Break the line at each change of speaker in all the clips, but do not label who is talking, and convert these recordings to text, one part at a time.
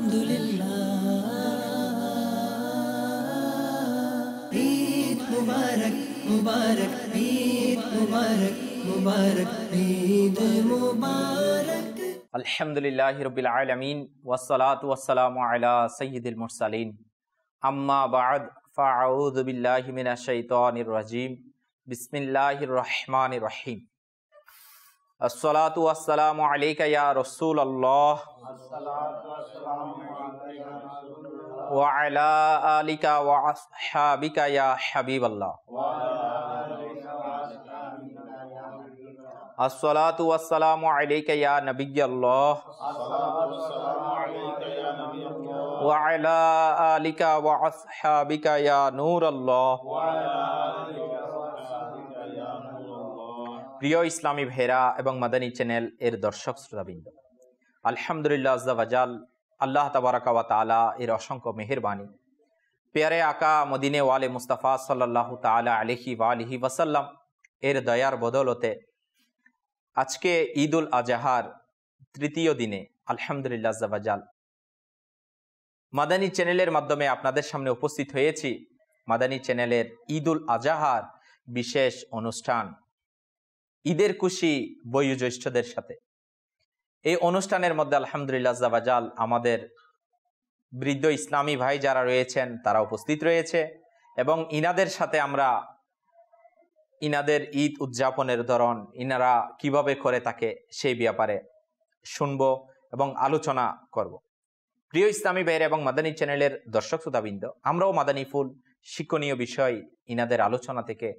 আলহামদুলিল্লাহ। ঈদ মুবারক মুবারক ঈদ মুবারক মুবারক ঈদ মুবারক।
আলহামদুলিল্লাহি রাব্বিল আলামিন ওয়াসসালাতু ওয়াসসালামু আলা সাইয়্যিদিল মুরসালিন আম্মা বা'দ ফাআউযু বিল্লাহি মিনাশ শাইতানির রাজীম বিসমিল্লাহির রহমানির রহিম। আসসালাতু ওয়াসসালামু আলাইকা ইয়া রাসূলুল্লাহ ওয়া আলা আলিকা ওয়া আসহাবিকা ইয়া হাবিবাল্লাহ। আসসালাতু ওয়াসসালামু আলাইকা ইয়া নাবিয়্যাল্লাহ ওয়া আলা আলিকা ওয়া আসহাবিকা ইয়া নূরাল্লাহ। প্রিয় ইসলামী ভাইরা এবং মাদানী চ্যানেল এর দর্শক শ্রোতাবৃন্দ, আলহামদুলিল্লাহ আযজা ওয়া জাল, আল্লাহ তাবারাকা ওয়া তাআলা এর অসংখ্য মেহেরবানি, প্যারে আকা মদিনে ওয়ালে মুস্তাফা সাল্লাল্লাহু তাআলা আলাইহি ওয়া আলিহি ওয়াসাল্লাম এর দয়ার বদৌলতে আজকে ঈদুল আজহার তৃতীয় দিনে আলহামদুলিল্লাহ আযজা ওয়া জাল মাদানী চ্যানেলের মাধ্যমে আপনাদের সামনে উপস্থিত হয়েছি। মাদানী চ্যানেলের ঈদুল আজহার বিশেষ অনুষ্ঠান ঈদের খুশি বয়োজ্যেষ্ঠদের সাথে। এই অনুষ্ঠানের মধ্যে আলহামদুলিল্লাহ আযজা ওয়া জাল আমাদের বৃদ্ধ ইসলামী ভাই যারা রয়েছেন তারা উপস্থিত রয়েছে এবং ইনাদের সাথে আমরা ইনাদের ঈদ উদযাপনের ধরন, ইনারা কিভাবে করে থাকে সেই ব্যাপারে শুনবো এবং আলোচনা করব। প্রিয় ইসলামী ভাইয়ের এবং মাদানী চ্যানেলের দর্শক শ্রোতাবৃন্দ, আমরাও মাদানী ফুল শিক্ষণীয় বিষয় ইনাদের আলোচনা থেকে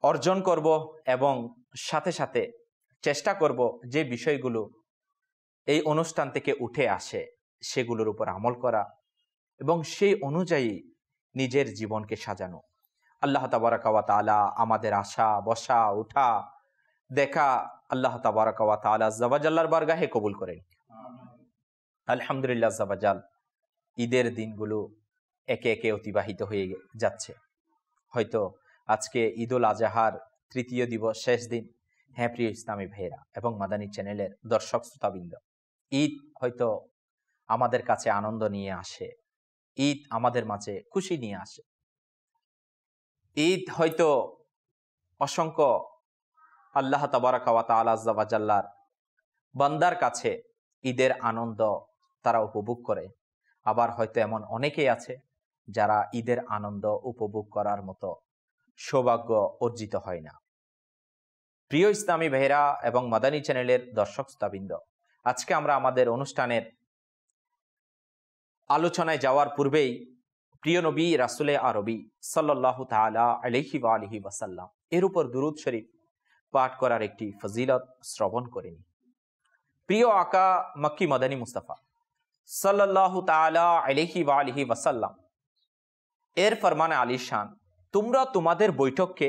অর্জন করব এবং সাথে সাথে চেষ্টা করব যে বিষয়গুলো এই অনুষ্ঠান থেকে উঠে আসে সেগুলোর উপর আমল করা এবং সেই অনুযায়ী নিজের জীবনকে সাজানো। আল্লাহ তাবারাকা ওয়া তাআলা আমাদের আশা বসা উঠা দেখা আল্লাহ তাবারাকা ওয়া তাআলা আযজা ওয়া জাল্লার বারগাহে কবুল করেন। আলহামদুলিল্লাহ আযজা ওয়া জাল ঈদের দিনগুলো একে একে অতিবাহিত হয়ে যাচ্ছে। হয়তো আজকে ঈদুল আজহার তৃতীয় দিবস, শেষ দিন। হ্যাঁ প্রিয় ইসলামী ভাইয়েরা এবং মাদানী চ্যানেলের দর্শক শ্রোতাবৃন্দ, ঈদ হয়তো আমাদের কাছে আনন্দ নিয়ে আসে, ঈদ আমাদের মাঝে খুশি নিয়ে আসে। ঈদ হয়তো অসংখ্য আল্লাহ তাবারাকা ওয়া তাআলা আযজা ওয়া জাল্লার বান্দার কাছে ঈদের আনন্দ তারা উপভোগ করে। আবার হয়তো এমন অনেকেই আছে যারা ঈদের আনন্দ উপভোগ করার মতো সৌভাগ্য অর্জিত হয় না। প্রিয় ইসলামী ভাইরা এবং মাদানী চ্যানেলের দর্শক শ্রোতাবৃন্দ, আজকে আমরা আমাদের অনুষ্ঠানের আলোচনায় যাওয়ার পূর্বেই প্রিয় নবী রাসূলে আরবি সাল্লাল্লাহু তাআলা আলাইহি ওয়া আলিহি ওয়াসাল্লাম এর উপর দুরূদ শরীফ পাঠ করার একটি ফজিলত শ্রবণ করে নিই। প্রিয় আকা মক্কি মাদানী মুস্তাফা সাল্লাল্লাহু তাআলা আলাইহি ওয়া আলিহি ওয়াসাল্লাম এর ফরমানে আলিশান, তোমরা তোমাদের বৈঠককে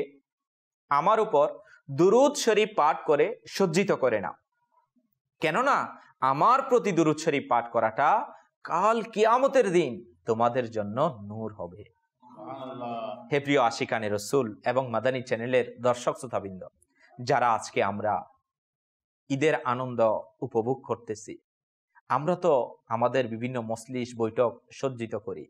আমার উপর দুরূদ শরীফ পাঠ করে সজ্জিত করে নাও, কেননা আমার প্রতি দুরূদ শরীফ পাঠ করাটা কাল কিয়ামতের দিন তোমাদের জন্য নূর হবে। হে প্রিয় আশিকানে রসুল এবং মাদানী চ্যানেলের দর্শক শ্রোতাবৃন্দ, যারা আজকে আমরা ঈদের আনন্দ উপভোগ করতেছি, আমরা তো আমাদের বিভিন্ন মজলিস বৈঠক সজ্জিত করি,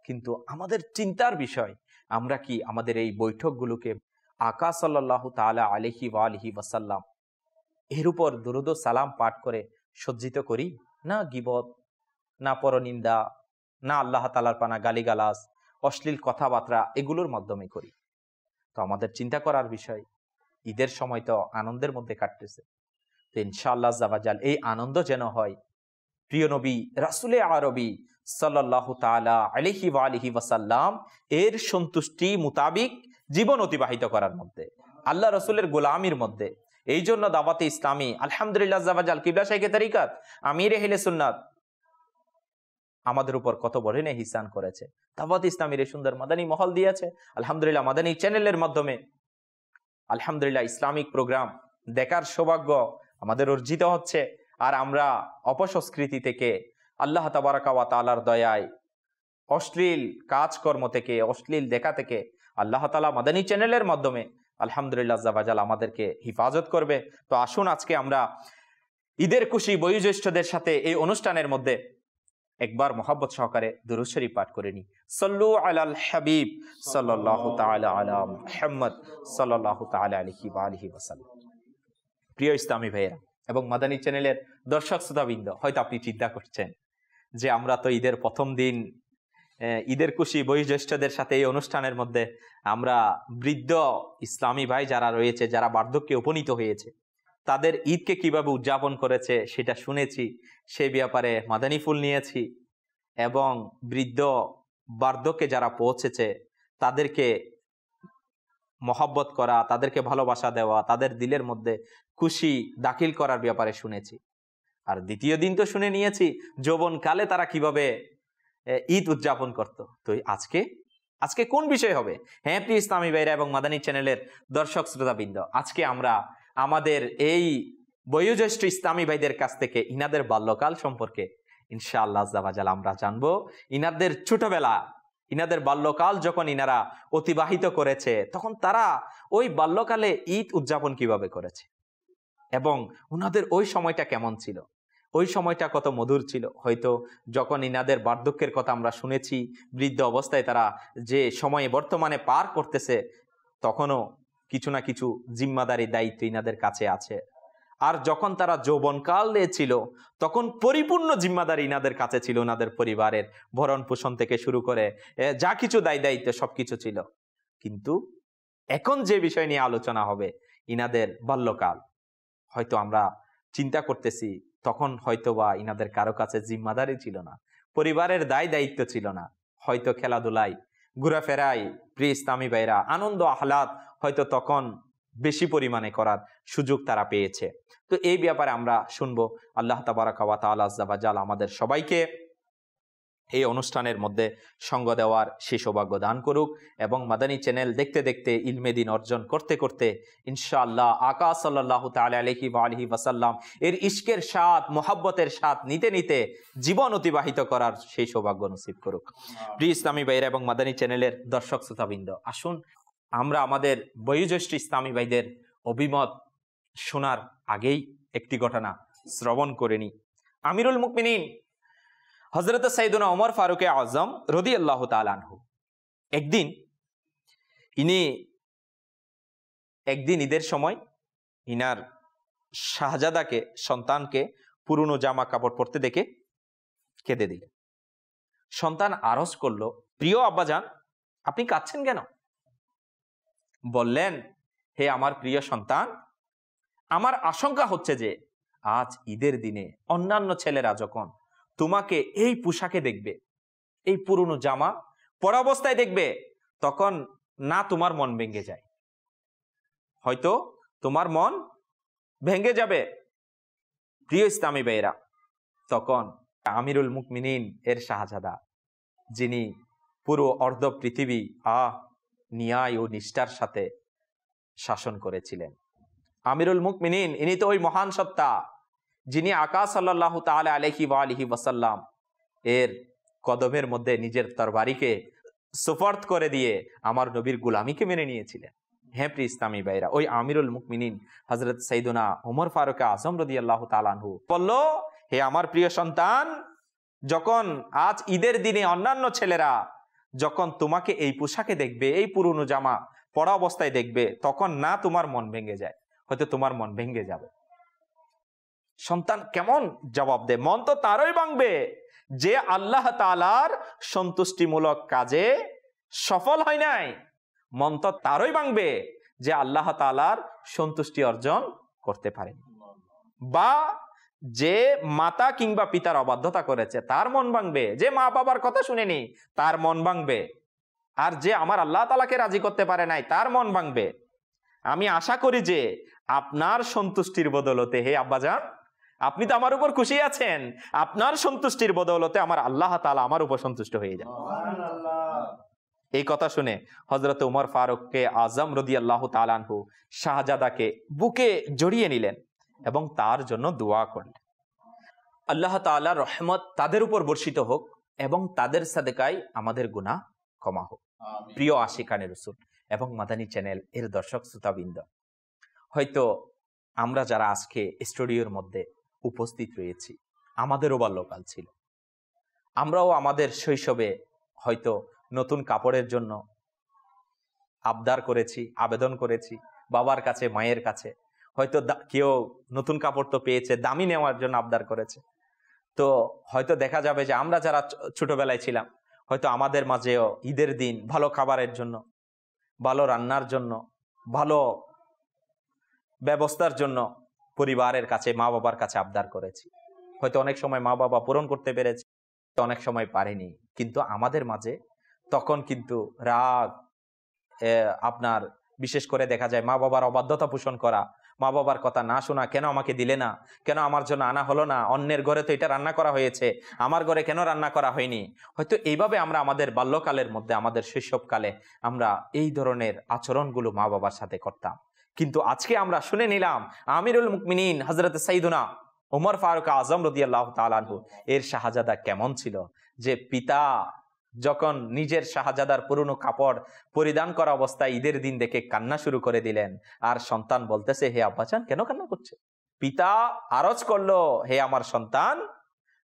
কিন্তু আমাদের চিন্তার বিষয়, আমরা কি আমাদের এই বৈঠকগুলোকে আকা সাল্লাল্লাহু তাআলা আলাইহি ওয়া আলিহি ওয়াসাল্লাম এর উপর দুরূদ ও সালাম পাঠ করে সজ্জিত করি? না গীবত, না পরনিন্দা, না আল্লাহ তাআলার পানা গালিগালাজ, অশ্লীল কথাবার্তা এগুলোর মাধ্যমে করি। তো আমাদের চিন্তা করার বিষয়, ঈদের সময় তো আনন্দের মধ্যে কাটতেছে, তো ইনশাআল্লাহ আযজা ওয়া জাল এই আনন্দ যেন হয় প্রিয় নবী রাসূলে আরবি সাল্লাল্লাহু তাআলা আলাইহি ওয়া আলিহি ওয়াসাল্লাম এর সন্তুষ্টি মোতাবিক জীবন অতিবাহিত করার মধ্যে, আল্লাহ রসুলের গোলামির মধ্যে। এই জন্য দাওয়াতে ইসলামী আলহামদুলিল্লাহ আযজা ওয়া জাল কিবলা শাইখে তরিকাত আমির আহলে সুন্নাত আমাদের উপর কত বড় ইহসান করেছে। দাওয়াতে ইসলামীর এই সুন্দর মাদানী মহল দিয়েছে। আলহামদুলিল্লাহ মাদানী চ্যানেলের মাধ্যমে আলহামদুলিল্লাহ ইসলামিক প্রোগ্রাম দেখার সৌভাগ্য আমাদের অর্জিত হচ্ছে। আর আমরা অপসংস্কৃতি থেকে আল্লাহ তাবারাকা ওয়া তাআলার দয়ায় অশ্লীল কাজকর্ম থেকে, অশ্লীল দেখা থেকে আল্লাহ তাআলা মাদানী চ্যানেলের মাধ্যমে আলহামদুলিল্লাহ আযজা ওয়া জাল আমাদেরকে হিফাজত করবে। তো আসুন আজকে আমরা ঈদের খুশি বয়োজ্যেষ্ঠদের সাথে এই অনুষ্ঠানের মধ্যে একবার মোহাব্বত সহকারে দুরূদ শরীফ পাঠ করে নি। সাল্লু আলাল হাবিব সাল্লাল্লাহু তাআলা আলা মুহাম্মদ সাল্লাল্লাহু তাআলা আলাইহি ওয়া আলিহি ওয়াসাল্লাম। প্রিয় ইসলামী ভাইয়েরা এবং মাদানী চ্যানেলের দর্শক শ্রোতাবৃন্দ, হয়তো আপনি চিন্তা করছেন যে আমরা তো ঈদের প্রথম দিন ঈদের খুশি বয়োজ্যেষ্ঠদের সাথে এই অনুষ্ঠানের মধ্যে আমরা বৃদ্ধ ইসলামী ভাই যারা রয়েছে, যারা বার্ধক্যে উপনীত হয়েছে, তাদের ঈদকে কিভাবে উদযাপন করেছে সেটা শুনেছি, সে ব্যাপারে মাদানী ফুল নিয়েছি এবং বৃদ্ধ বার্ধক্যে যারা পৌঁছেছে তাদেরকে মহব্বত করা, তাদেরকে ভালোবাসা দেওয়া, তাদের দিলের মধ্যে খুশি দাখিল করার ব্যাপারে শুনেছি। আর দ্বিতীয় দিন তো শুনে নিয়েছি যৌবনকালে তারা কিভাবে ঈদ উদযাপন করত। তো আজকে কোন বিষয় হবে? হ্যাঁ প্রিয় ইসলামী ভাইরা এবং মাদানী চ্যানেলের দর্শক শ্রোতাবৃন্দ, আজকে আমরা আমাদের এই বয়োজ্যেষ্ঠ ইসলামী ভাইদের কাছ থেকে ইনাদের বাল্যকাল সম্পর্কে ইনশাআল্লাহ আজ্জা ওয়া জাল আমরা জানবো। ইনাদের ছোটবেলা, ইনাদের বাল্যকাল যখন ইনারা অতিবাহিত করেছে, তখন তারা ওই বাল্যকালে ঈদ উদযাপন কিভাবে করেছে এবং উনাদের ওই সময়টা কেমন ছিল, ওই সময়টা কত মধুর ছিল। হয়তো যখন ইনাদের বার্ধক্যের কথা আমরা শুনেছি, বৃদ্ধ অবস্থায় তারা যে সময়ে বর্তমানে পার করতেছে, তখনও কিছু না কিছু জিম্মাদারি দায়িত্ব ইনাদের কাছে আছে। আর যখন তারা যৌবনকালে ছিল তখন পরিপূর্ণ জিম্মাদারি ইনাদের কাছে ছিল, ওনাদের পরিবারের ভরণ পোষণ থেকে শুরু করে যা কিছু দায় দায়িত্ব সবকিছু ছিল। কিন্তু এখন যে বিষয় নিয়ে আলোচনা হবে, ইনাদের বাল্যকাল, হয়তো আমরা চিন্তা করতেছি তখন হয়তোবা ইনাদের কারো কাছে জিম্মাদারি ছিল না, পরিবারের দায় দায়িত্ব ছিল না, হয়তো খেলাধুলায় ঘোরাফেরায় প্রিয় ইসলামী ভাইরা আনন্দ আহ্লাদ হয়তো তখন বেশি পরিমাণে করার সুযোগ তারা পেয়েছে। তো এই ব্যাপারে আমরা শুনবো। আল্লাহ তাবারাকা ওয়া তাআলা আজ্জা ওয়া জাল আমাদের সবাইকে এই অনুষ্ঠানের মধ্যে সঙ্গ দেওয়ার সেই সৌভাগ্য দান করুক এবং মাদানী চ্যানেল দেখতে দেখতে ইলমে দ্বীন অর্জন করতে করতে ইনশাআল্লাহ আকা সাল্লাল্লাহু তাআলা আলাইহি ওয়া আলিহি ওয়াসাল্লাম এর ইশকের স্বাদ, মোহাব্বতের স্বাদ নিতে নিতে জীবন অতিবাহিত করার সেই সৌভাগ্য নসিব করুক। প্রিয় ইসলামী ভাইরা এবং মাদানী চ্যানেলের দর্শক শ্রোতাবৃন্দ, আসুন আমরা আমাদের বয়োজ্যেষ্ঠ ইসলামী ভাইদের অভিমত শোনার আগেই একটি ঘটনা শ্রবণ করে নিই। আমিরুল মুমিনিন হযরত সাইয়েদনা ওমর ফারুক আযম রাদিয়াল্লাহু তাআলা আনহু একদিন ঈদের সময় ইনার শাহজাদাকে, সন্তানকে পুরনো জামা কাপড় পরতে দেখে কেঁদে দিলেন। সন্তান আরজ করলো, প্রিয় আব্বাজান আপনি কাঁদছেন কেন? বললেন, হে আমার প্রিয় সন্তান, আমার আশঙ্কা হচ্ছে যে আজ ঈদের দিনে অন্যান্য ছেলেরা যখন তোমাকে এই পোশাকে দেখবে, এই পুরনো জামা পরা অবস্থায় দেখবে, তখন না তোমার মন ভেঙে যায়, হয়তো তোমার মন ভেঙে যাবে। প্রিয় ইসলামী ভাইরা, তখন আমিরুল মুমিনিন এর শাহজাদা, যিনি পুরো অর্ধ পৃথিবী ন্যায় ও নিষ্ঠার সাথে শাসন করেছিলেন, আমিরুল মুমিনিন ইনি তো ওই মহান সত্তা যিনি আকা সাল্লাল্লাহু তাআলা আলাইহি ওয়া আলিহি ওয়াসাল্লাম এর কদমের মধ্যে নিজের তরবারিকে সুপর্দ করে দিয়ে আমার নবীর গোলামিকে মেনে নিয়েছিলেন। হ্যাঁ প্রিয় ইসলামী ভাইরা, ওই আমিরুল মুমিনিন হযরত সাইয়েদনা ওমর ফারুক আযম রাদিয়াল্লাহু তাআলা আনহু বলল, হে আমার প্রিয় সন্তান, যখন আজ ঈদের দিনে অন্যান্য ছেলেরা যখন তোমাকে এই পোশাকে দেখবে, এই পুরনো জামা পরা অবস্থায় দেখবে, তখন না তোমার মন ভেঙে যায়, হয়তো তোমার মন ভেঙে যাবে। সন্তান কেমন জবাব দেয়? মন তো তারই ভাঙবে যে আল্লাহ তাআলার সন্তুষ্টিমূলক কাজে সফল হয় নাই। মন তো তারই ভাঙবে যে আল্লাহ তাআলার সন্তুষ্টি অর্জন করতে পারে, বা যে মাতা কিংবা পিতার অবাধ্যতা করেছে তার মন ভাঙবে, যে মা বাবার কথা শুনেনি তার মন ভাঙবে, আর যে আমার আল্লাহ তাআলাকে রাজি করতে পারে নাই তার মন ভাঙবে। আমি আশা করি যে আপনার সন্তুষ্টির বদৌলতে, হে আব্বাজান, আপনি তো আমার উপর খুশি আছেন, আপনার সন্তুষ্টির বদৌলতে আমার আল্লাহ তাআলা আমার উপর সন্তুষ্ট হয়ে যান। এই কথা শুনে হযরত ওমর ফারুক আযম রাদিয়াল্লাহু তাআলা আনহু শাহজাদাকে বুকে জড়িয়ে নিলেন এবং তার জন্য দোয়া করলেন, আল্লাহ তাআলার রহমত তাদের উপর বর্ষিত হোক এবং তাদের সাদেকায় আমাদের গুনাহ ক্ষমা হোক। প্রিয় আশিকানে রাসূল এবং মাদানী চ্যানেল এর দর্শক শ্রোতাবৃন্দ, হয়তো আমরা যারা আজকে স্টুডিওর মধ্যে উপস্থিত রয়েছি। আমাদেরও বাল্যকাল ছিল, আমরাও আমাদের শৈশবে হয়তো নতুন কাপড়ের জন্য আবদার করেছি, আবেদন করেছি বাবার কাছে, মায়ের কাছে। হয়তো কেউ নতুন কাপড় তো পেয়েছে, দামি নেওয়ার জন্য আবদার করেছে। তো হয়তো দেখা যাবে যে আমরা যারা ছোটবেলায় ছিলাম, হয়তো আমাদের মাঝেও ঈদের দিন ভালো খাবারের জন্য, ভালো রান্নার জন্য, ভালো ব্যবস্থার জন্য পরিবারের কাছে, মা বাবার কাছে আবদার করেছি। হয়তো অনেক সময় মা বাবা পূরণ করতে পেরেছে, অনেক সময় পারেনি। কিন্তু আমাদের মাঝে তখন কিন্তু রাগ, আপনার বিশেষ করে দেখা যায় মা বাবার অবাধ্যতা পোষণ করা, মা বাবার কথা না শোনা, কেন আমাকে দিলে না, কেন আমার জন্য আনা হলো না, অন্যের ঘরে তো এটা রান্না করা হয়েছে, আমার ঘরে কেন রান্না করা হয়নি। হয়তো এইভাবে আমরা আমাদের বাল্যকালের মধ্যে, আমাদের শৈশবকালে আমরা এই ধরনের আচরণগুলো মা বাবার সাথে করতাম। কিন্তু আজকে আমরা শুনে নিলাম আমিরুল মুমিনিন হযরত সাইয়্যিদুনা ওমর ফারুক আজম রাদিয়াল্লাহু তাআলা আনহু এর শাহজাদা কেমন ছিল, যে পিতা যখন নিজের শাহজাদার পুরনো কাপড় পরিধান করা অবস্থায় ঈদের দিন দেখে কান্না শুরু করে দিলেন। আর সন্তান বলতেছে, হে আব্বাজান কেন কান্না করছে? পিতা আরজ করলো, হে আমার সন্তান,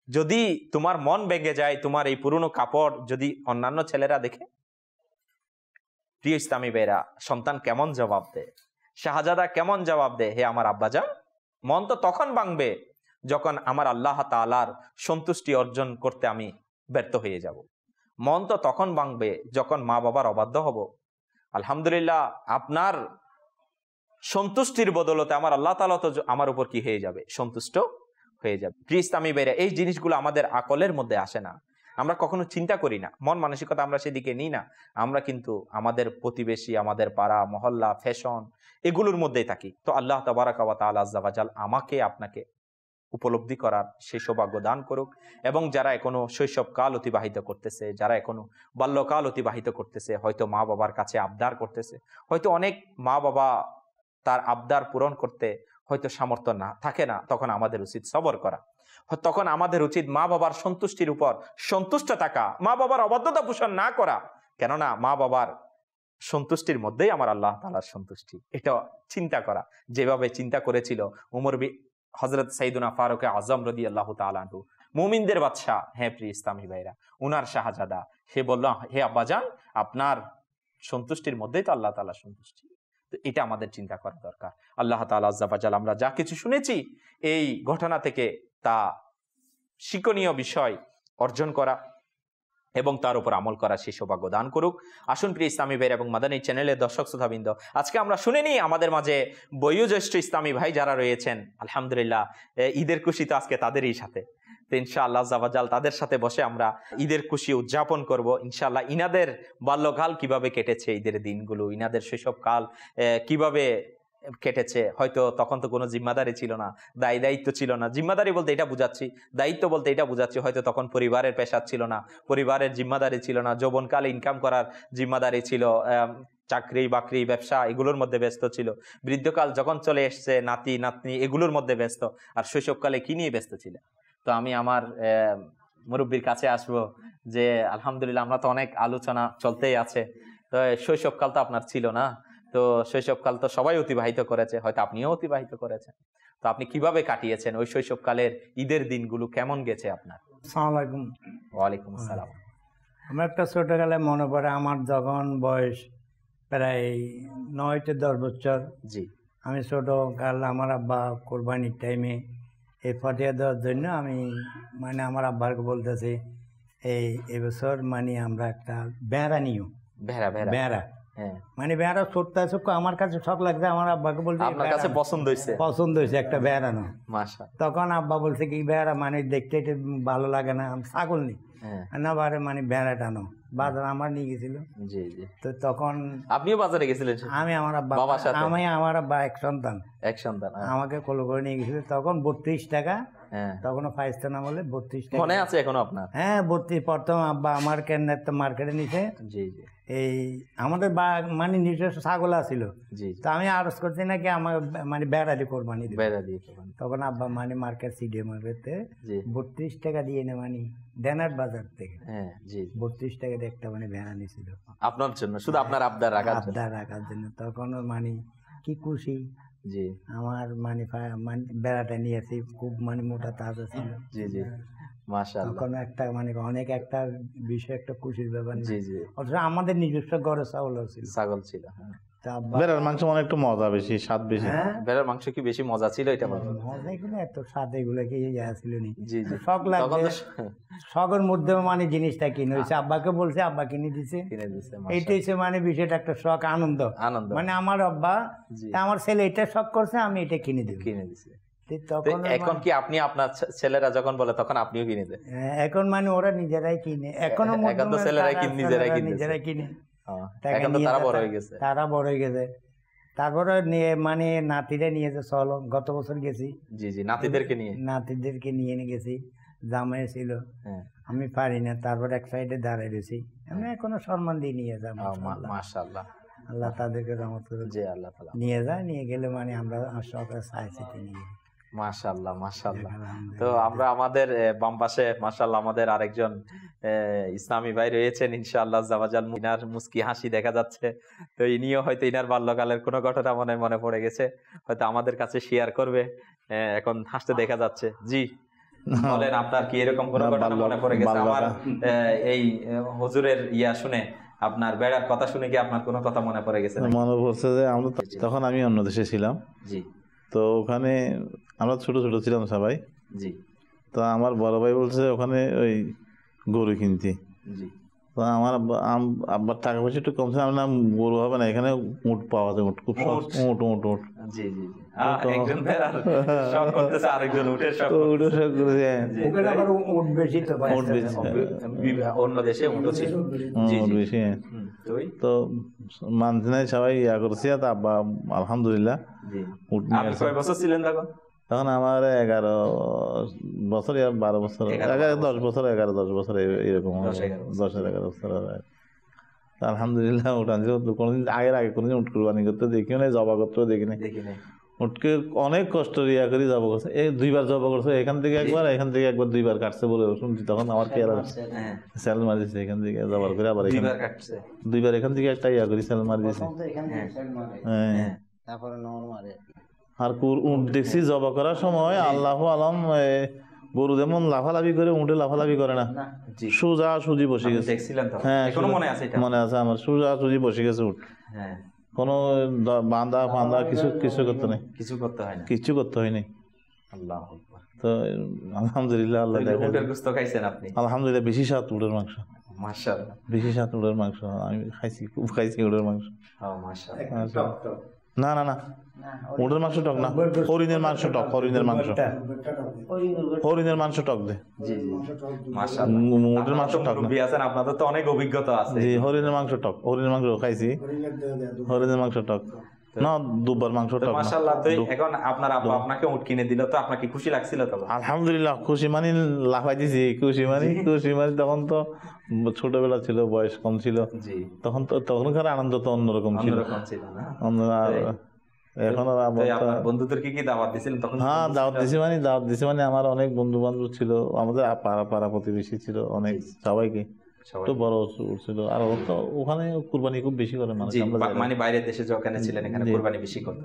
যদি তোমার মন ভেঙে যায়, তোমার এই পুরনো কাপড় যদি অন্যান্য ছেলেরা দেখে। প্রিয় ইসলামী ভাইরা, সন্তান কেমন জবাব দেয়, শাহজাদা কেমন জবাব দেয়, হে আমার আব্বাজান, মন তো তখন ভাঙবে যখন আমার আল্লাহ তাআলার সন্তুষ্টি অর্জন করতে আমি ব্যর্থ হয়ে যাব। মন তো তখন ভাঙবে যখন মা বাবার অবাধ্য হব। আলহামদুলিল্লাহ, আপনার সন্তুষ্টির বদলতে আমার আল্লাহ তাআলা তো আমার উপর কি হয়ে যাবে, সন্তুষ্ট হয়ে যাবে। প্রিয় ইসলামী ভাইরা, এই জিনিসগুলো আমাদের আকলের মধ্যে আসে না, আমরা কখনো চিন্তা করি না, মন মানসিকতা আমরা সেদিকে নিই না। আমরা কিন্তু আমাদের প্রতিবেশী, আমাদের পাড়া মহল্লা, ফ্যাশন, এগুলোর মধ্যেই থাকি। তো আল্লাহ তাবারাকা ওয়া তাআলা আযজা ওয়া জাল আমাকে আপনাকে উপলব্ধি করার সেই সৌভাগ্য দান করুক। এবং যারা এখনো শৈশবকাল অতিবাহিত করতেছে, যারা এখনো বাল্যকাল অতিবাহিত করতেছে, হয়তো মা বাবার কাছে আবদার করতেছে, হয়তো অনেক মা বাবা তার আবদার পূরণ করতে হয়তো সামর্থ্য না থাকে না, তখন আমাদের উচিত সবর করা। তখন আমাদের উচিত মা বাবার সন্তুষ্টির উপর সন্তুষ্ট থাকা, মা বাবার অবাধ্যতা পোষণ না করা। কেননা মা বাবার সন্তুষ্টির মধ্যেই আমার আল্লাহ তাআলার সন্তুষ্টি, এটা চিন্তা করা। যেভাবে চিন্তা করেছিল হযরত সাইয়্যিদুনা ফারুক আজম রাদিয়াল্লাহু তাআলা আনহু, মুমিনদের বাদশা। হ্যাঁ প্রিয় ইসলামী ভাইরা, উনার শাহজাদা, সে বলল, হে আব্বাজান, আপনার সন্তুষ্টির মধ্যেই তো আল্লাহ তাআলার সন্তুষ্টি। তো এটা আমাদের চিন্তা করা দরকার। আল্লাহ তাআলা আযজা ওয়া জাল আমরা যা কিছু শুনেছি এই ঘটনা থেকে তা শিক্ষণীয় বিষয় অর্জন করা এবং তার উপর আমল করা সেই সৌভাগ্য দান করুক। আসুন প্রিয় ইসলামী ভাই এবং মাদানী চ্যানেলের দর্শক শ্রোতাবৃন্দ, আজকে আমরা শুনে নিই আমাদের মাঝে বয়োজ্যেষ্ঠ ইসলামী ভাই যারা রয়েছেন, আলহামদুলিল্লাহ ঈদের খুশি তো আজকে তাদেরই সাথে। তো ইনশাআল্লাহ আযজা ওয়া জাল তাদের সাথে বসে আমরা ঈদের খুশি উদযাপন করব ইনশাআল্লাহ। ইনাদের বাল্যকাল কিভাবে কেটেছে, ঈদের দিনগুলো, ইনাদের শৈশবকাল কিভাবে কেটেছে। হয়তো তখন তো কোনো জিম্মাদারি ছিল না, দায়িত্ব ছিল না। জিম্মাদারি বলতে এটা বুঝাচ্ছি, দায়িত্ব বলতে এটা বুঝাচ্ছি, হয়তো তখন পরিবারের পেশা ছিল না, পরিবারের জিম্মাদারি ছিল না, যৌবনকালে ইনকাম করার জিম্মাদারি ছিল, চাকরি বাকরি ব্যবসা এগুলোর মধ্যে ব্যস্ত ছিল। বৃদ্ধকাল যখন চলে এসছে, নাতি নাতনি এগুলোর মধ্যে ব্যস্ত। আর শৈশবকালে কি নিয়ে ব্যস্ত ছিল? তো আমি আমার মুরব্বীর কাছে আসবো যে আলহামদুলিল্লাহ আমরা তো অনেক আলোচনা চলতেই আছে, তো শৈশবকাল তো আপনার ছিল না, তো শৈশবকাল তো সবাই অতিবাহিত করেছে, হয়তো আপনিও অতিবাহিত করেছেন। তো আপনি কিভাবে কাটিয়েছেন ওই শৈশবকালের ঈদের দিনগুলো, কেমন গেছে আপনার?
আসসালামু আলাইকুম।
ওয়ালাইকুম আসসালাম।
আমার একটা ছোটকালে মনে পড়ে, আমার যখন বয়স প্রায় 9 থেকে 10 বছর,
জি,
আমি ছোটকাল আমার আব্বা কোরবানির টাইমে এই ফটিয়া দেওয়ার জন্য আমি মানে আমার আব্বাকে বলতেছি, এবছর মানে আমরা একটা বেড়া নিও। বেড়া
হ্যাঁ,
মানে বেড়া ছোট্ট ছোট্ট আমার কাছে শখ লাগছে। আমার আব্বাকে বলছে
আপনার কাছে পছন্দ হয়েছে
একটা বেড়ানো। তখন আব্বা বলছে কি বেড়া মানে দেখতে ভালো লাগে না, ছাগল নি না বারে মানে বেড়া টানো। বাজার আমার নিয়ে গেছিল। তো তখন
আপনিও বাজারে গেছিলেন?
আমি আমার আব্বা এক সন্তান আমাকে কোলে করে নিয়ে গেছিল। তখন 32 টাকা, তখনও পাইস্তান আমলে 32 টাকা
মনে আছে এখনো আপনার?
হ্যাঁ 32। প্রথম আব্বা আমার কেন্দ্র মার্কেটে নিছে। এই আমাদের মানে নিজস্ব ছাগল আছিল। তো আমি আরজ করছি নাকি আমার মানে বেড়া দিয়ে কোরবানি দিবে। তখন আব্বা মানে মার্কেট সিডি মার্কেটে 32 টাকা দিয়ে নে মানে দেনার বাজার থেকে 32 টাকা দিয়ে একটা মানে ভেড়া নিয়েছিল আপনার জন্য, শুধু আপনার আবদার রাখার জন্য। তখন মানে কি খুশি
জি
আমার মানে বেড়াটা নিয়েছি, খুব মানে মোটা তাজা ছিল।
জি জি মাশাআল্লাহ।
তখন একটা মানে অনেক একটা বিষয়, একটা খুশির ব্যাপার।
জি জি
অথচ আমাদের নিজস্ব ঘরে ছাগল ছিল,
ছাগল ছিল। হ্যাঁ
বেড়ার মাংস মানে একটু মজা বেশি, স্বাদ বেশি।
হ্যাঁ
বেড়ার মাংস কি বেশি মজা ছিল এটা বলতো?
মজা এগুলো এত স্বাদ এগুলো কি ছিল নি।
জি জি
শখ
তখন
লাগছে,
তো
শখের মধ্যে মানে জিনিসটা কিনে হয়েছে, আব্বাকে বলছে, আব্বা কিনে দিছে।
কিনে দিছে
এইটা হচ্ছে মানে বিষয়টা একটা শখ, আনন্দ।
আনন্দ
মানে আমার আব্বা
জি
তা আমার ছেলে এটা শখ করছে, আমি এটা কিনে দেব।
কিনে দিছে। তো
তখন
এখন কি আপনি আপনার ছেলেরা যখন বলে তখন আপনিও কিনে দেন?
এখন মানে ওরা নিজেরাই কিনে, এখনো
এখন তো ছেলেরাই নিজেরাই
নিজেরাই কিনে।
এখন তো তারা বড় হয়ে গেছে।
তারা বড় হয়ে গেছে, তারপরে নিয়ে মানে নাতিরা নিয়েছে, চলো গত বছর গেছি।
জি জি নাতিদেরকে
নিয়ে গেছি, জামাই ছিল, আমি পারি না, তারপর এক সাইডে দাঁড়াই রয়েছি, আমি এখনো সম্মান দিয়ে নিয়ে যাবো।
মাশাআল্লাহ,
আল্লাহ তাদেরকে রহমত করে
জি আল্লাহ তাআলা
নিয়ে যায়, নিয়ে গেলে মানে আমরা সকালে চাইছি নিয়ে।
মাশাআল্লাহ মাশাআল্লাহ। তো আমরা আমাদের বাম পাশে মাশাআল্লাহ আমাদের আরেকজন ইসলামী ভাই রয়েছেন ইনশাআল্লাহ জাওয়াজাল, ইনার মুস্কি হাসি দেখা যাচ্ছে। তো ইনিও হয়তো ইনার বাল্যকালের কোনো ঘটনা মনে পড়ে গেছে, হয়তো আমাদের কাছে শেয়ার করবে, এখন হাসতে দেখা যাচ্ছে। জি বলেন, আপনার কি এরকম কোনো ঘটনা মনে পড়ে গেছে? আমার এই হুজুরের শুনে, আপনার বেড়ার কথা শুনে কি আপনার কোনো কথা মনে পড়ে গেছে?
মনে পড়ছে যে আমরা তখন আমি অন্য দেশে ছিলাম।
জি।
তো ওখানে আমরা ছোট ছোট ছিলাম সবাই।
জি।
তো আমার বড় ভাই বলছে ওখানে ওই গরু কিনতে।
জি।
তো আমার আব্বার টাকা পয়সা একটু কম ছিল, আমি না গরু হবে না, এখানে উট পাওয়া যায়, উট খুব উট উট উট।
জি জি একজন বেড়ার শখ করতেছে, আরেকজন উটের শখ করতেছে।
উট বেশি তো,
অন্য দেশে উট ছিল।
উট বেশি। তো মানতে নাই সবাই করছি, তো আব্বা আলহামদুলিল্লাহ উট নিয়ে আসছে।
কয় বছর ছিলেন তখন?
তখন আমার 11 বছর 12 বছর, 10 বছর 10 বছর এরকম, 10-11 বছর। আলহামদুলিল্লাহ উঠ আনছি। কোনোদিন আগে কোনোদিন উট কুরবানি করতে দেখিও নাই, জবা করতেও দেখি নাই। উটকে অনেক কষ্ট করি জবা করছে, এই 2বার জবা করছে, এখান থেকে একবার, এখান থেকে একবার, 2বার কাটছে বলে শুনছি। তখন আমার খেয়াল স্যাল মারি দিচ্ছে, এখান থেকে জবার করে আবার 2বার এখান থেকে একটা করি স্যাল মারি দিচ্ছে। হ্যাঁ আর উট দেখছি জবা করার সময় আল্লাহু আলম, গরু যেমন লাফালাফি করে, উঠে লাফালাফি করে না, সোজা সুজি বসে গেছে। হ্যাঁ মনে আছে আমার, সোজা সুজি বসে গেছে উঠ, কোনো বাঁধা ফাঁধা কিছু করতে নেই, কিছু করতে হয়নি।
আল্লাহ।
তো আলহামদুলিল্লাহ, আল্লাহ আলহামদুলিল্লাহ, বেশি স্বাদ উটের মাংস,
মাশাআল্লাহ
বেশি স্বাদ উটের মাংস। আমি খাইছি, খুব খাইছি উটের মাংস। না না না, উটের মাংস টক না, হরিণের মাংস টক, হরিণের মাংস টক দে। উটের মাংস টক না,
আপনাদের তো অনেক অভিজ্ঞতা আছে।
জি হরিণের মাংস টক, হরিণের মাংস খাইছি, হরিণের মাংস টক না, 2বার মাংস টক।
মাশাআল্লাহ। তো এখন আপনার আব্বা আপনাকে উট কিনে দিল, তো আপনার কি খুশি লাগছিল? তখন
আলহামদুলিল্লাহ খুশি মানে লাফাই দিছি, খুশি মানে তখন তো ছোটবেলা ছিল, বয়স কম ছিল, তখন তো তখনকার আনন্দ তো অন্যরকম ছিল। এখন
বন্ধুদেরকে কি দাওয়াত দিছিলেন তখন?
হ্যাঁ দাওয়াত দিছি মানে আমার অনেক বন্ধু বান্ধব ছিল, আমাদের পাড়া প্রতিবেশী ছিল অনেক, সবাইকে তো বড় ছিল। আর ওখানে কুরবানি খুব বেশি করে মানুষ,
মানে বাইরের দেশে যখন ছিলেন এখানে কুরবানি বেশি করতো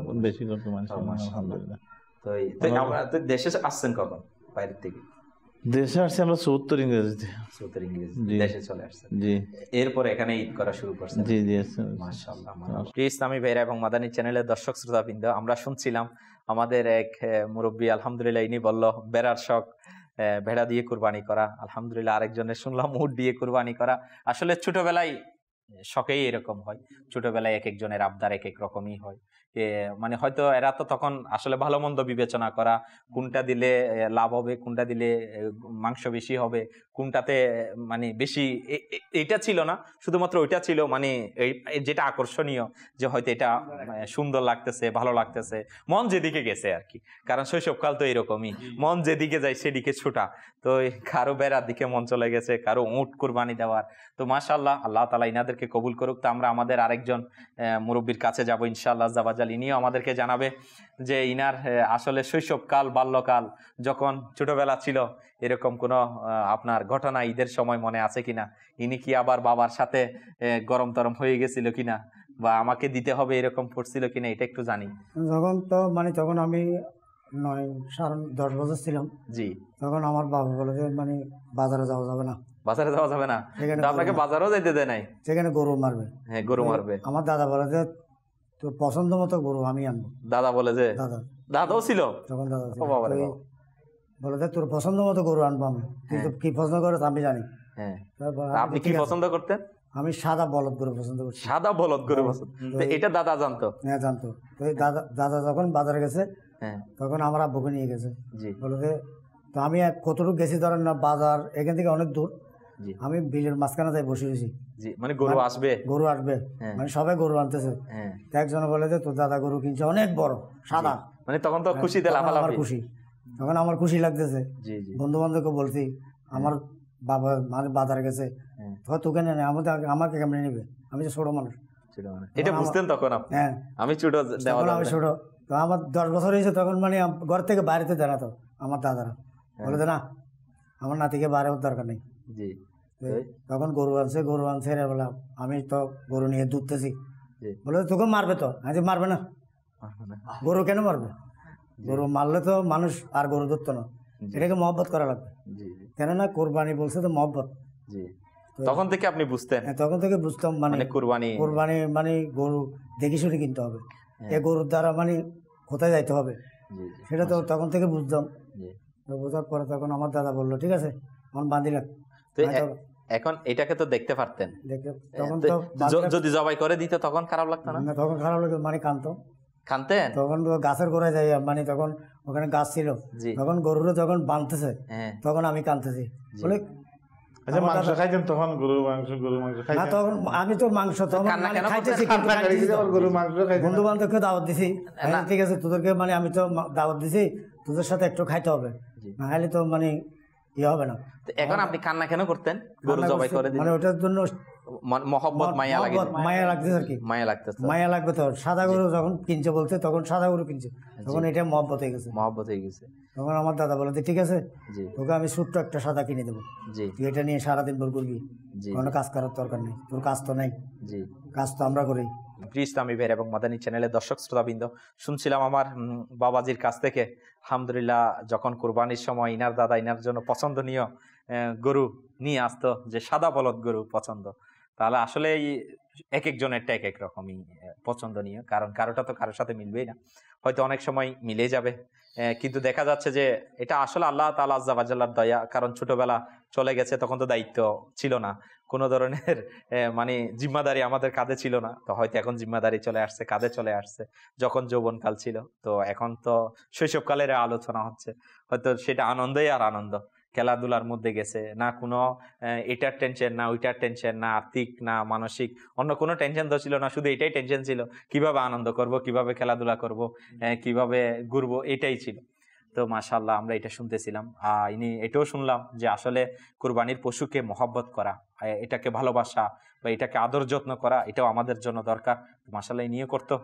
মানুষ। আলহামদুলিল্লাহ।
তো দেশে আসছেন কখন বাইরের থেকে?
দেশে আসছি আমরা 74 ইংরেজিতে,
দেশে চলে আসছেন। জি। এরপরে এখানে ঈদ করা শুরু করছেন? জি জি মাশাআল্লাহ। প্রিয় ইসলামী ভাইরা এবং মাদানী চ্যানেলের দর্শক শ্রোতাবৃন্দ, আমরা শুনছিলাম আমাদের এক মুরব্বী, আলহামদুলিল্লাহ ইনি বলল বেড়ার শখ, ভেড়া দিয়ে কুরবানি করা। আলহামদুলিল্লাহ আরেকজনের শুনলাম উট দিয়ে কুরবানি করা। আসলে ছোটবেলায় শখেই এরকম হয়, ছোটবেলায় এক একজনের আবদার এক এক রকমই হয়। মানে হয়তো এরা তো তখন আসলে ভালো মন্দ বিবেচনা করা, কোনটা দিলে লাভ হবে, কোনটা দিলে মাংস বেশি হবে, কোনটাতে মানে বেশি, এটা ছিল না, শুধুমাত্র ওইটা ছিল মানে যেটা আকর্ষণীয়, যে হয়তো এটা সুন্দর লাগতেছে, ভালো লাগতেছে, মন যেদিকে গেছে আর কি। কারণ শৈশবকাল তো এরকমই, মন যেদিকে যায় সেদিকে ছোটা। তো কারো বেড়ার দিকে মন চলে গেছে, কারো উট কুরবানি দেওয়ার। তো মাশাআল্লাহ, আল্লাহ তাআলা ইনাদেরকে কবুল করুক। তো আমরা আমাদের আরেকজন মুরব্বীর কাছে যাব ইনশাআল্লাহ জাওয়াজাল, ইনিও আমাদেরকে জানাবে যে ইনার আসলে শৈশবকাল, বাল্যকাল যখন ছোটবেলা ছিল, এরকম কোনো আপনার ঘটনা ঈদের সময় মনে আছে কিনা, ইনি কি আবার বাবার সাথে গরম তরম হয়ে গেছিল কিনা, বা আমাকে দিতে হবে এরকম পড়ছিল কিনা এটা একটু জানি।
যখন তো মানে তখন আমি 9-10 বছর ছিলাম।
জি।
তখন আমার বাবা বলে যে মানে বাজারে যাওয়া যাবে না।
বাজারে যাওয়া যাবে না? আপনাকে বাজারেও যাইতে দেয় নাই?
সেখানে গরু মারবে।
হ্যাঁ, গরু মারবে।
আমার দাদা বলে যে তোর পছন্দ মতো গরু আমি আনবো।
দাদা বলে যে? দাদাও ছিল
তখন দাদা ছিল। বলে যে তোর পছন্দ মতো গরু আনবো আমি, কিন্তু কি পছন্দ করে আমি জানি।
হ্যাঁ, আপনি কি পছন্দ করতেন?
আমি সাদা বলদ গরু পছন্দ করছি।
সাদা বলদ গরু পছন্দ, এটা দাদা জানতো?
হ্যাঁ জানতো। তো দাদা যখন বাজারে গেছে তখন আমার আব্বুকে নিয়ে গেছে। বলে যে তো আমি কতটুকু গেছি ধরেন না, বাজার এখান থেকে অনেক দূর, আমি বিলের মাঝখানে যাই বসে রয়েছি।
মানে গরু আসবে,
গরু আসবে, মানে সবাই গরু আনতেছে। একজন বলে যে তোর দাদা গরু কিনছে অনেক বড় সাদা। মানে তখন তো খুশি, আমার খুশি, তখন আমার খুশি লাগতেছে। বন্ধু বান্ধবকে বলছি আমার বাবা মানে বাজারে গেছে, তোকে নেই আমাকে কেমনে নিবে, আমি তো ছোট মানুষ।
এটা বুঝতেন তখন? হ্যাঁ, আমি ছোট,
আমি ছোট। তো আমার 10 বছর হয়েছে তখন, মানে ঘর থেকে বাইরেতে দেয় না তো আমার দাদারা, বলে যে না আমার নাতিকে বাইরে হওয়ার দরকার নেই। তখন গরু আনছে রে, বললাম আমি তো গরু নিয়ে দুধতেছি। বলে তোকে মারবে তো? আজ মারবে না, গরু কেন মারবে? গরু মারলে তো মানুষ আর গরু ধরতো না, এটাকে মহব্বত করা লাগবে। কেননা কোরবানি বলছে তো মহব্বত।
তখন থেকে আপনি বুঝতেন?
তখন থেকে বুঝতাম, মানে কোরবানি মানে গরু দেখে শুনে কিনতে হবে, এই গরুর দ্বারা মানে কোথায় যাইতে হবে সেটা তো তখন থেকে বুঝতাম। বোঝার পরে তখন আমার দাদা বললো ঠিক আছে আমার বাঁধি লাগ।
এখন এটাকে তো দেখতে পারতেন, তখন তো যদি জবাই করে দিত তখন খারাপ লাগতো না?
তখন খারাপ লাগতো, মানে
কানতেন।
তখন গাছের গোড়ায় যাই, মানে তখন ওখানে গাছ ছিল, তখন গরুরে যখন বাঁধতেছে তখন আমি কানতেছি। বলে
মাংস খাইতেন তখন? গরুর মাংস
না, তখন আমি তো মাংস খাইতেছি, বন্ধু বান্ধবকে দাওয়াত দিছি, ঠিক আছে তোদেরকে মানে আমি তো দাওয়াত দিছি, তোদের সাথে একটু খাইতে হবে, না খাইলে তো মানে ইয়ে হবে না।
এখন আপনি কান্না কেন করতেন? গরু জবাই করে দিলেন,
মানে ওটার জন্য
মহব্বত,
মায়া লাগতেছে আর কি, মায়া লাগবে। তো সাদা গরু যখন কিনছে বলছে, তখন সাদা গরু কিনছে, তখন এটা মহব্বত হয়ে গেছে। তখন আমার দাদা বলে ঠিক আছে তোকে আমি ছোট্ট একটা সাদা কিনে দেবো, তুই এটা নিয়ে সারাদিন ভর করবি, কোনো কাজ করার দরকার নেই, তোর কাজ তো নেই, কাজ তো আমরা করি।
প্রিয় ইসলামী ভাইয়ের এবং মাদানী চ্যানেলের দর্শক শ্রোতাবৃন্দ, শুনছিলাম আমার বাবাজির কাছ থেকে, আলহামদুলিল্লাহ যখন কুরবানির সময় ইনার দাদা ইনার জন্য পছন্দনীয় গরু নিয়ে আসতো, যে সাদা বলদ গরু পছন্দ, তাহলে আসলে এক একজনেরটা এক এক রকমই পছন্দনীয়, কারণ কারোটা তো কারোর সাথে মিলবেই না, হয়তো অনেক সময় মিলে যাবে, কিন্তু দেখা যাচ্ছে যে এটা আসলে আল্লাহ তাআলা আজ্জা ওয়া জাল্লার দয়া। কারণ ছোটবেলা চলে গেছে, তখন তো দায়িত্ব ছিল না, কোনো ধরনের মানে জিম্মাদারি আমাদের কাঁধে ছিল না, তো হয়তো এখন জিম্মাদারি চলে আসছে, কাঁধে চলে আসছে, যখন যৌবনকাল ছিল। তো এখন তো শৈশবকালের আলোচনা হচ্ছে, হয়তো সেটা আনন্দই আর আনন্দ, খেলাধুলার মধ্যে গেছে, না কোনো এটার টেনশন, না ওইটার টেনশন, না আর্থিক না মানসিক অন্য কোনো টেনশন তো ছিল না, শুধু এটাই টেনশন ছিল কিভাবে আনন্দ করব, কিভাবে খেলাধুলা করব, কিভাবে ঘুরবো, এটাই ছিল। তো মাশাআল্লাহ আমরা এটা শুনতেছিলাম, ইনি এটাও শুনলাম যে আসলে কুরবানির পশুকে মহব্বত করা, এটাকে ভালোবাসা বা এটাকে আদর যত্ন করা, এটাও আমাদের জন্য দরকার। মাশাআল্লাহ ইনিও করতো,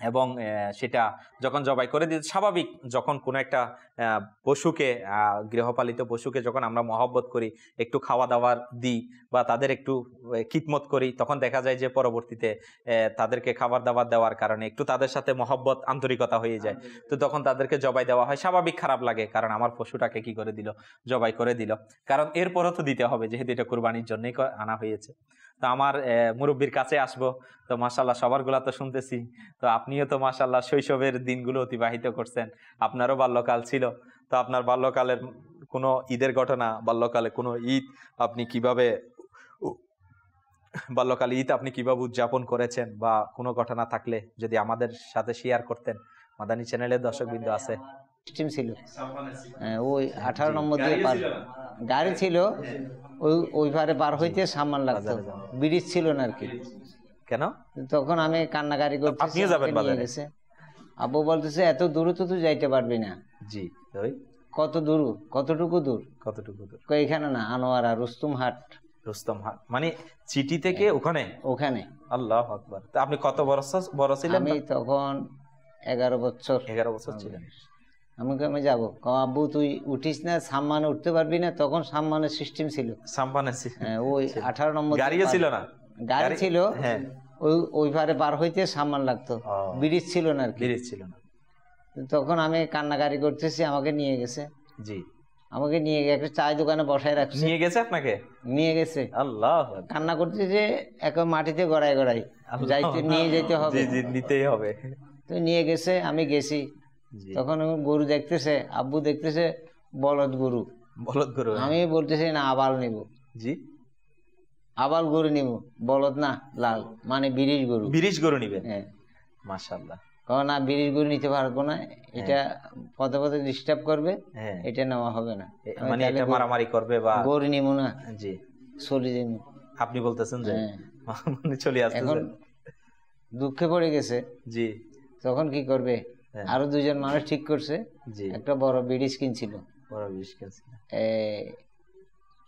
এবং সেটা যখন জবাই করে দিতে স্বাভাবিক, যখন কোনো একটা পশুকে, গৃহপালিত পশুকে যখন আমরা মহব্বত করি, একটু খাওয়া দাওয়ার দিই বা তাদের একটু খিদমত করি, তখন দেখা যায় যে পরবর্তীতে তাদেরকে খাবার দাবার দেওয়ার কারণে একটু তাদের সাথে মহব্বত আন্তরিকতা হয়ে যায়, তো তখন তাদেরকে জবাই দেওয়া হয়, স্বাভাবিক খারাপ লাগে, কারণ আমার পশুটাকে কি করে দিল, জবাই করে দিল, কারণ এরপরও তো দিতে হবে, যেহেতু এটা কুরবানির জন্যই আনা হয়েছে। তো আমার মুরব্বীর কাছে আসবো, তো মাশাআল্লাহ সবার গুলা তো শুনতেছি, তো আপনিও তো মাশাআল্লাহ শৈশবের দিনগুলো অতিবাহিত করছেন, আপনারও বাল্যকাল ছিল, তো আপনার বাল্যকালের কোনো ঈদের ঘটনা, বাল্যকালে কোনো ঈদ আপনি কিভাবে, বাল্যকালে ঈদ আপনি কিভাবে উদযাপন করেছেন, বা কোনো ঘটনা থাকলে যদি আমাদের সাথে শেয়ার করতেন। মাদানী চ্যানেলের দর্শকবৃন্দ আছে,
সিস্টেম ছিল, ওই 18 নম্বর দিয়ে পার গাড়ি ছিল, ওই পারে পার হইতে সামান লাগতো, ব্রিজ ছিল না আর কি।
কেন?
তখন আমি কান্নাকারি করতেছি, আব্বু বলতেছে এত দূর তো তুই যাইতে পারবি না।
জি,
কত দূর? কতটুকু দূর? এখানে না, আনোয়ারা রুস্তমহাট।
মানে চিঠি থেকে ওখানে? আল্লাহু আকবার। তা আপনি কত বড় ছিলেন?
আমি তখন 11 বছর।
11 বছর ছিলেন।
আমি যাবো, আব্বু তুই উঠিস না, সাম্মানে উঠতে পারবি না, তখন সাম্মানের সিস্টেম ছিল, ওই 18 নম্বর
গাড়িও ছিল না,
গাড়ি ছিল, ওই পারে পার হইতে সামান লাগতো, ব্রিজ ছিল না আর কি,
ব্রিজ ছিল না।
তখন আমি কান্নাকারি করতেছি, আমাকে নিয়ে গেছে।
জি,
আমাকে নিয়ে গিয়ে একটা চায়ের দোকানে বসায় রাখছে।
নিয়ে গেছে আপনাকে?
নিয়ে গেছে।
আল্লাহ,
কান্না করতে যে এক মাটিতে গড়াই গড়াই যাইতে নিয়ে যেতে হবে,
নিতেই হবে।
তো নিয়ে গেছে, আমি গেছি। তখন গরু দেখতেছে, আব্বু দেখতেছে বলদ গরু।
বলদ গরু?
আমি বলতেছি না আবাল নিব।
জি,
আবাল গরু নিব, বলদ না, লাল মানে বিরিশ গরু।
বিরিশ গরু নিবে?
হ্যাঁ।
মাশাআল্লাহ।
কারণ না, বিরিশ গরু নিতে পারবো না, এটা পথে পথে ডিস্টার্ব করবে, এটা নেওয়া হবে না,
মানে এটা মারামারি করবে বা
গরু নিব না।
জি,
চলে যাই।
আপনি বলতেছেন যে মানে চলে আসছে,
এখন দুঃখে পড়ে গেছে।
জি,
তখন কি করবে, আরো দুজন মানুষ ঠিক করছে, একটা বড় ব্রিজ কিনছিল,
বড় ব্রিজ কিনছিল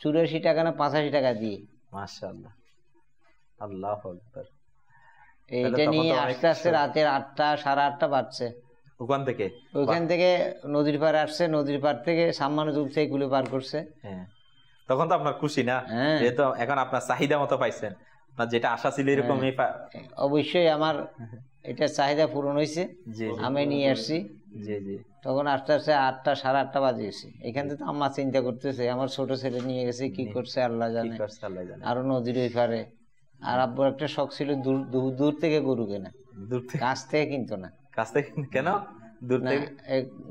84 টাকা না 85 টাকা দিয়ে।
মাশাআল্লাহ, আল্লাহু আকবার।
এইটা নিয়ে আস্তে আস্তে রাতের 8টা 8:30 বাজছে। ওইখান থেকে নদীর পাড়ে আসছে, নদীর পাড় থেকে সামান্য ডুবছে, এগুলো পার করছে।
তখন তো আপনার খুশি না, যেহেতু এখন আপনার চাহিদা মতো পাইছেন, আপনার যেটা আশা ছিল এরকমই।
অবশ্যই আমার এটা চাহিদা পূরণ হয়েছে, আমি নিয়ে আসছি।
জি জি।
তখন আস্তে আস্তে 8টা 8:30 বাজে গেছে। এখান থেকে আম্মা চিন্তা করতেছে, আমার ছোট ছেলে নিয়ে গেছে, কি করছে আল্লাহ জানে, আরো নদীর ওই পারে। আর আব্বুর একটা শখ ছিল দূর থেকে গরু কেনা, কাছ থেকে কিনতো না।
কাছ থেকে কেন? দূর থেকে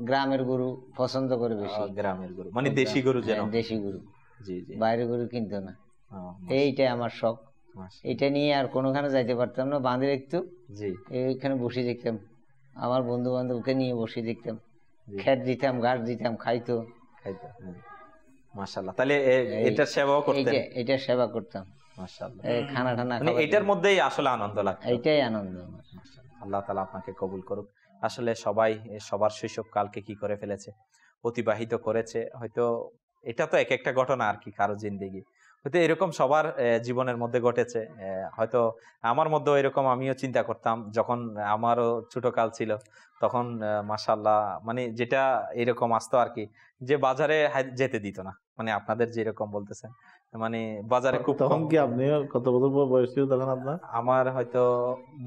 গ্রামের গরু পছন্দ করে বেশি।
গ্রামের গরু মানে দেশি গরু, যেন
দেশি গরু।
জি জি।
বাইরের গরু কিনতো না, এইটাই আমার শখ। এটা নিয়ে আর কোনোখানে যাইতে পারতাম না, বাঁধে দেখতো, এইখানে বসে দেখতাম, আমার বন্ধু বান্ধবকে নিয়ে বসে দেখতাম, খেত দিতাম, ঘাস দিতাম, খাইতো।
মাশাআল্লাহ। তাহলে এটা সেবাও করতেন?
এটা সেবা করতাম।
মাশাআল্লাহ।
খানা টানা
মানে এটার মধ্যেই আসলে আনন্দ লাগতো।
এইটাই আনন্দ।
আল্লাহ তাআলা আপনাকে কবুল করুক। আসলে সবাই সবার শৈশব কালকে কি করে ফেলেছে, অতিবাহিত করেছে। হয়তো এটা তো এক একটা ঘটনা আর কি, কারো জিন্দেগি হয়তো এরকম সবার জীবনের মধ্যে ঘটেছে। হয়তো আমার মধ্যেও এরকম, আমিও চিন্তা করতাম যখন আমারও ছোট কাল ছিল, তখন মাশাআল্লাহ মানে যেটা এরকম আসতো আর কি, যে বাজারে যেতে দিত না। মানে আপনাদের যেরকম বলতেছেন, মানে বাজারে খুব
তখন কি আপনি কত বছর বয়স ছিল তখন আপনার?
আমার হয়তো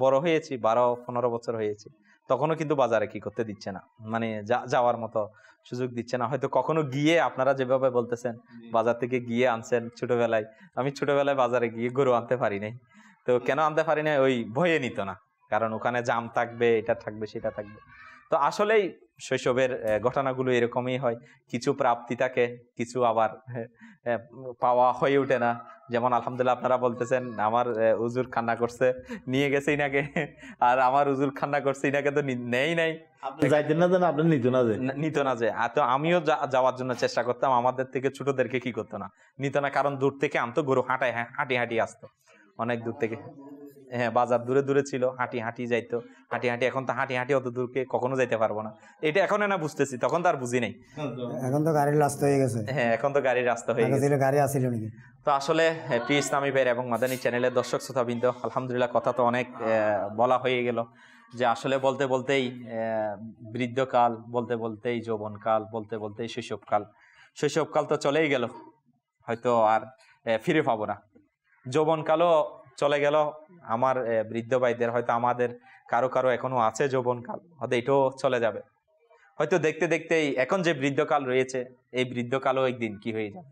বড় হয়েছি, 12-15 বছর হয়েছে। তখনও কিন্তু বাজারে কি করতে দিচ্ছে না, মানে যাওয়ার মতো সুযোগ দিচ্ছে না। হয়তো কখনো গিয়ে, আপনারা যেভাবে বলতেছেন বাজার থেকে গিয়ে আনছেন ছোটবেলায়, আমি ছোটবেলায় বাজারে গিয়ে গরু আনতে পারি নাই। তো কেন আনতে পারি নাই? ওই ভয়ে নিত না, কারণ ওখানে জাম থাকবে, এটা থাকবে, সেটা থাকবে। তো আসলেই শৈশবের ঘটনাগুলো এরকমই হয়, কিছু প্রাপ্তি থাকে, কিছু আবার পাওয়া হয়ে ওঠে না। যেমন আলহামদুলিল্লাহ আপনারা বলতেছেন আমার হুজুর কান্না করছে, নিয়ে গেছে ইনাকে, আর আমার হুজুর কান্না করছে, ইনাকে তো নেই নাই।
যাইতেন না, আপনি নিত না যে।
তো আমিও যাওয়ার জন্য চেষ্টা করতাম, আমাদের থেকে ছোটদেরকে কি করতো না, নিত না, কারণ দূর থেকে আনতো, গরু হাঁটি হাঁটি আসতো অনেক দূর থেকে। হ্যাঁ, বাজার দূরে দূরে ছিল, হাঁটি হাঁটি যাইতো, হাঁটি হাঁটি। এখন তো হাঁটি হাঁটি অত দূরকে কখনো যাইতে পারবো না, এটা এখন না বুঝতেছি, তখন তো আর বুঝি নাই।
এখন তো গাড়ির রাস্তা হয়ে গেছে।
হ্যাঁ, এখন তো গাড়ির রাস্তা হয়ে গেছে।
গাড়ি আসছিল নাকি?
তো আসলে প্রিয় ইসলামী ভাইয়ের এবং মাদানী চ্যানেলের দর্শক শ্রোতাবৃন্দ, আলহামদুলিল্লাহ কথা তো অনেক বলা হয়ে গেল, যে আসলে বলতে বলতেই বৃদ্ধকাল, বলতে বলতেই যৌবনকাল, বলতে বলতেই শৈশবকাল। শৈশবকাল তো চলেই গেল, হয়তো আর ফিরে পাবো না। যৌবনকালও চলে গেল আমার বৃদ্ধ ভাইদের, হয়তো আমাদের কারো কারো এখনো আছে যৌবনকাল, হয়তো এটাও চলে যাবে। হয়তো দেখতে দেখতেই এখন যে বৃদ্ধকাল রয়েছে, এই বৃদ্ধকালও একদিন কি হয়ে যাবে,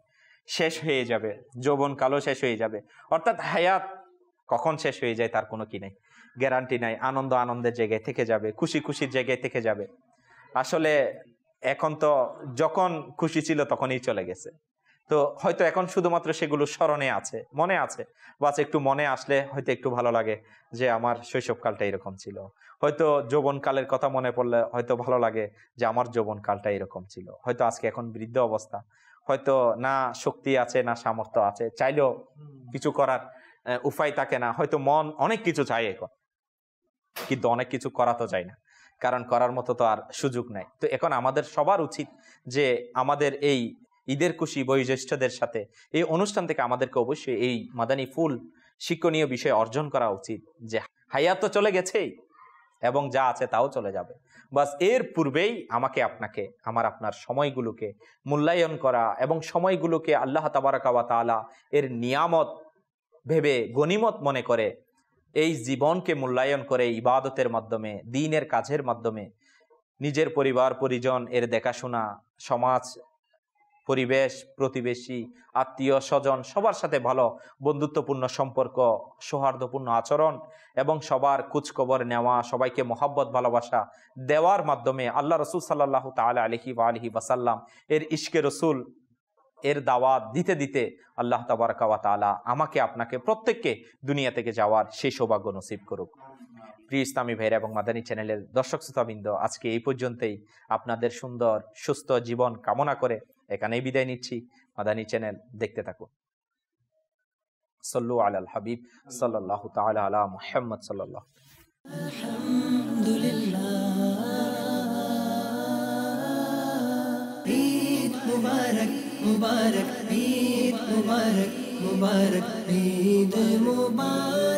শেষ হয়ে যাবে, যৌবনকালও শেষ হয়ে যাবে। অর্থাৎ হায়াত কখন শেষ হয়ে যায় তার কোনো কি নেই, গ্যারান্টি নাই। আনন্দের জায়গায় থেকে যাবে, খুশির জায়গায় থেকে যাবে। আসলে এখন তো যখন খুশি ছিল তখনই চলে গেছে। তো হয়তো এখন শুধুমাত্র সেগুলো স্মরণে আছে, মনে আছে, বাস একটু মনে আসলে হয়তো একটু ভালো লাগে যে আমার শৈশবকালটা এরকম ছিল। হয়তো যৌবনকালের কথা মনে পড়লে হয়তো ভালো লাগে যে আমার যৌবনকালটা এরকম ছিল। হয়তো আজকে এখন বৃদ্ধ অবস্থা, হয়তো না শক্তি আছে, না সামর্থ্য আছে, চাইলেও কিছু করার উপায় থাকে না। হয়তো মন অনেক কিছু চায় এখন, কিন্তু অনেক কিছু করা তো যায় না, কারণ করার মতো তো আর সুযোগ নাই। তো এখন আমাদের সবার উচিত যে আমাদের এই ঈদের খুশি বয়োজ্যেষ্ঠদের সাথে এই অনুষ্ঠান থেকে আমাদেরকে অবশ্যই এই মাদানী ফুল শিক্ষণীয় বিষয় অর্জন করা উচিত, যে হায়াত তো চলে গেছেই এবং যা আছে তাও চলে যাবে। বাস এর পূর্বেই আমাকে আপনাকে আপনার সময়গুলোকে মূল্যায়ন করা এবং সময়গুলোকে আল্লাহ তাবারাকা ওয়া তাআলা এর নিয়ামত ভেবে গনিমত মনে করে এই জীবনকে মূল্যায়ন করে ইবাদতের মাধ্যমে, দ্বীনের কাজের মাধ্যমে নিজের পরিবার পরিজন এর দেখাশোনা, সমাজ, পরিবেশ, প্রতিবেশী, আত্মীয় স্বজন সবার সাথে ভালো বন্ধুত্বপূর্ণ সম্পর্ক, সৌহার্দ্যপূর্ণ আচরণ এবং সবার খোঁজখবর নেওয়া, সবাইকে মহাব্বত ভালোবাসা দেওয়ার মাধ্যমে আল্লাহ রসুল সাল্লাল্লাহু তাআলা আলাইহি ওয়াসাল্লাম এর ইশকে রসুল এর দাওয়াত দিতে দিতে আল্লাহ তাবারাকা ওয়া তাআলা আমাকে আপনাকে প্রত্যেককে দুনিয়া থেকে যাওয়ার সেই সৌভাগ্য নসিব করুক। প্রিয় ইসলামী ভাইরা এবং মাদানী চ্যানেলের দর্শক শ্রোতাবৃন্দ, আজকে এই পর্যন্তই। আপনাদের সুন্দর সুস্থ জীবন কামনা করে এখানেই বিদায় নিচ্ছি। মাদানী চ্যানেল দেখতে থাকুন। সাল্লু আলাল হাবিব সাল্লাল্লাহু তাআলা আলা মুহাম্মদ সাল্লাল্লাহু।
আলহামদুলিল্লাহ। ঈদ মুবারক মুবারক, ঈদ মুবারক মুবারক, ঈদ মুবারক।